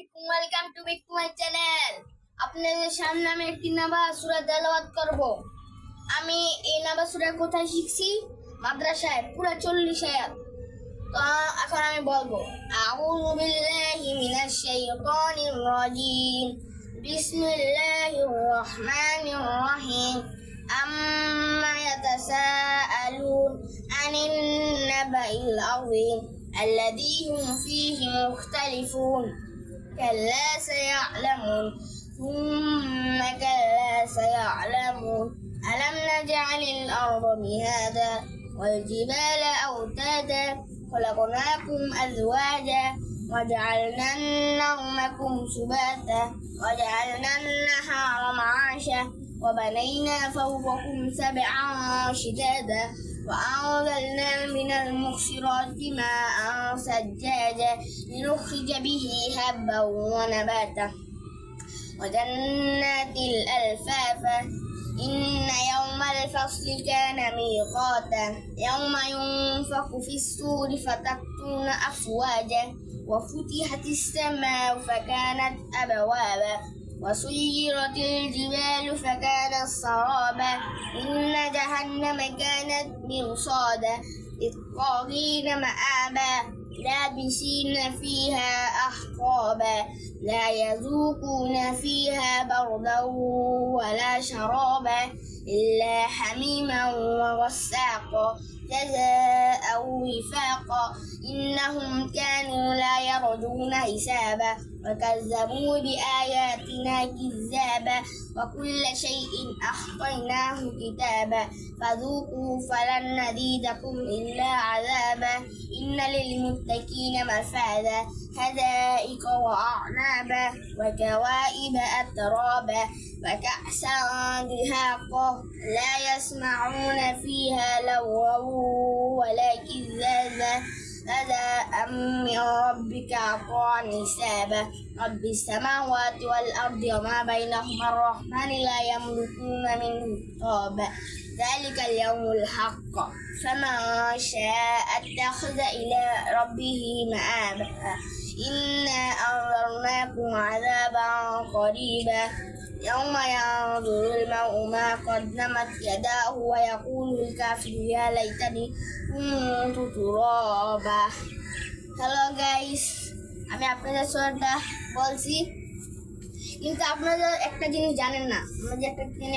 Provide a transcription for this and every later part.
আসসালামু আলাইকুম, welcome to back to my channel. আপনাদের সামনে আমি একটি নামাজ সূরা তেলাওয়াত করব। আমি এই নামাজ সূরা কোথায় শিখছি? মাদ্রাসায়, পুরো 40 আয়াত। তো এখন আমি বলবো, আউযু বিল্লাহি মিনাশ শাইতানির রাজিম, বিসমিল্লাহির রহমানির রহিম, আম্মা ইয়াতাসাআলুন আনিন নাবাইল আযীম الذي هم فيه مختلفون كلا سيعلمون ثم كلا سيعلمون ألم نجعل الأرض مهادا والجبال أوتادا خلقناكم أزواجا وجعلنا نومكم سباتا وجعلنا النهار معاشا وبنينا فوقكم سبعا شدادا وأنزلنا من المعصرات ماء ثجاجا لنخرج به حبا ونباتا وجنات ألفافا إن يوم الفصل كان ميقاتا يوم ينفخ في الصور فتأتون أفواجا وفتحت السماء فكانت أبوابا وسيرت الجبال فكانت سرابا إن جهنم كانت مرصادا للطاغين مآبا لابسين فيها أحقابا لا يذوقون فيها بردا ولا شرابا إلا حميما وغساقا جزاء وفاقا إنهم كانوا لا يرجون حسابا وكذبوا بآياتنا كذابا وكل شيء أحصيناه كتابا فذوقوا فلن نزيدكم إلا عذابا إن للمتقين مفازا حدائق وأعنابا وكواعب أترابا وكأسا دهاقا لا يسمعون فيها لغوا ولا كذابا جزاء من ربك عطاء حسابا رب السماوات والأرض وما بينهما الرحمن لا يملكون منه خطابا ذلك اليوم الحق فمن شاء اتخذ إلى ربه مآبا إنا أنذرناكم عذابا قريبا يوم ينظر المرء ما قدمت يداه ويقول الكافر يا ليتني كنت ترابا। হ্যালো গাইস, আমি আপনাদের সূরাটা বলছি, কিন্তু আপনাদের একটা জিনিস জানেন না, আমরা যে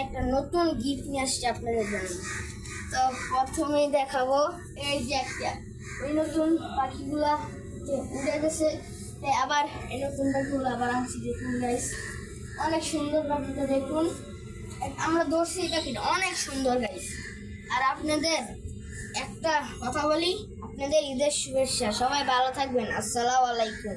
একটা নতুন গিফট নিয়ে আসছি আপনাদের জন্য। তো প্রথমেই দেখাবো, এই যে একটা ওই নতুন পাখিগুলা যে উড়ে গেছে, আবার এই নতুন পাখিগুলো আবার আসছি। দেখুন গাইস, অনেক সুন্দর পাখিটা, দেখুন আমরা ধরছি এই পাখিটা, অনেক সুন্দর গাইস। আর আপনাদের একটা কথা বলি, আপনাদের ঈদের শুভেচ্ছা, সবাই ভালো থাকবেন। আসসালামু আলাইকুম।